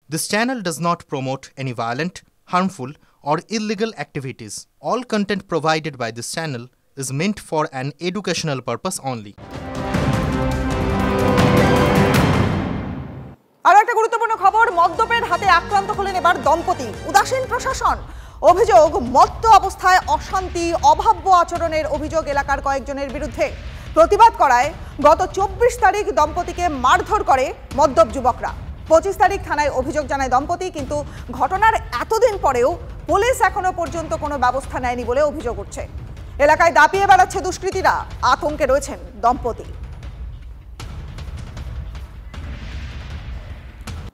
This channel does not promote any violent, harmful, or illegal activities. All content provided by this channel is meant for an educational purpose only. আর একটা গুরুত্বপূর্ণ খবর, মদ্যপের হাতে আক্রান্ত হলেন এবার দম্পতি। উদাসীন প্রশাসন। অভিযোগ, মত্ত অবস্থায় অশান্তি, অভাব্য আচরণের অভিযোগ এলাকার কয়েকজনের বিরুদ্ধে। প্রতিবাদ করায় গত 24 তারিখ দম্পতিকে মারধর করে মদ্যপ যুবকরা। 25 তারিখ থানায় অভিযোগ জানায় দম্পতি, কিন্তু ঘটনার এতদিন পরেও পুলিশ এখনো পর্যন্ত কোনো ব্যবস্থা নেয়নি বলে অভিযোগ উঠছে। এলাকায় দাপিয়ে বেড়াচ্ছে দুষ্কৃতীরা, আতঙ্কে রয়েছেন দম্পতি।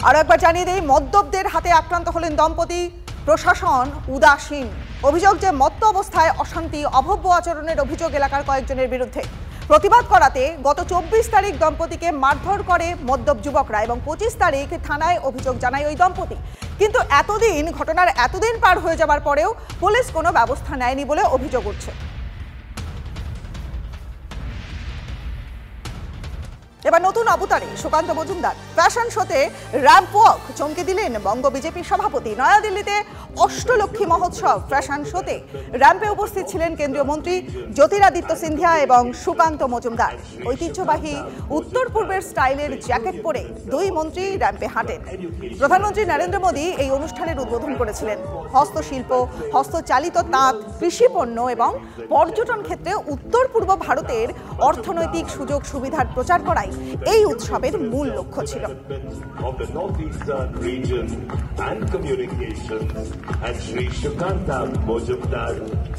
আরো একবার জানিয়ে দেই, মদ্যপদের হাতে আক্রান্ত হলেন দম্পতি, প্রশাসন উদাসীন। অভিযোগ যে মত্ত অবস্থায় অশান্তি, অভব্য আচরণের অভিযোগ এলাকার কয়েকজনের বিরুদ্ধে। প্রতিবাদ করাতে গত 24 তারিখ দম্পতিকে মারধর করে মদ্যপ যুবকরা এবং 25 তারিখ থানায় অভিযোগ জানায় ওই দম্পতি। কিন্তু ঘটনার এতদিন পার হয়ে যাবার পরেও পুলিশ কোনো ব্যবস্থা নেয়নি বলে অভিযোগ উঠছে। এবার নতুন অবতারে সুকান্ত মজুমদার। ফ্যাশন শোতে র্যাম্প ওয়াক চমকে দিলেন বঙ্গ বিজেপি সভাপতি। নয়াদিল্লিতে অষ্টলক্ষ্মী মহোৎসব ফ্যাশন শোতে র্যাম্পে উপস্থিত ছিলেন কেন্দ্রীয় মন্ত্রী জ্যোতিরাদিত্য সিন্ধিয়া এবং সুকান্ত মজুমদার। ঐতিহ্যবাহী উত্তর পূর্বের স্টাইলের জ্যাকেট পরে দুই মন্ত্রী র্যাম্পে হাঁটেন। প্রধানমন্ত্রী নরেন্দ্র মোদী এই অনুষ্ঠানের উদ্বোধন করেছিলেন। হস্তশিল্প, হস্তচালিত তাঁত, কৃষিপণ্য এবং পর্যটন ক্ষেত্রে উত্তর পূর্ব ভারতের অর্থনৈতিক সুযোগ সুবিধার প্রচার করাই এই উৎসবের মূল লক্ষ্য ছিল। And Shri Sukanta Mojumdar,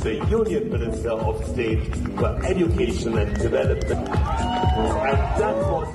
the Union Minister of State for Education and Development. And that was